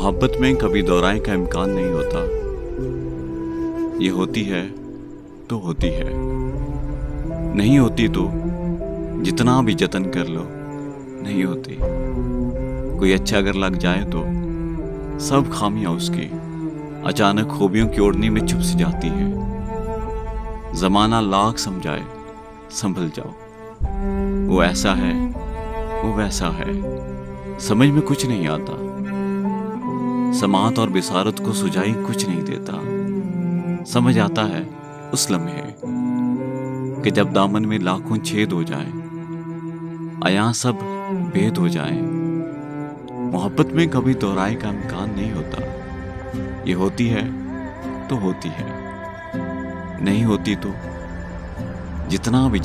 मोहब्बत में कभी दोहराए का इम्कान नहीं होता। ये होती है तो होती है, नहीं होती तो जितना भी जतन कर लो नहीं होती। कोई अच्छा अगर लग जाए तो सब खामियां उसकी अचानक खूबियों की ओढ़नी में छुप सी जाती हैं। जमाना लाख समझाए संभल जाओ, वो ऐसा है वो वैसा है, समझ में कुछ नहीं आता। समात और बिसारत को सुझाई कुछ नहीं देता। समझ आता है उस लम्हे कि जब दामन में लाखों छेद हो जाए, अयां सब भेद हो जाए। मोहब्बत में कभी दोहराए का इम्कान नहीं होता। ये होती है तो होती है, नहीं होती तो जितना भी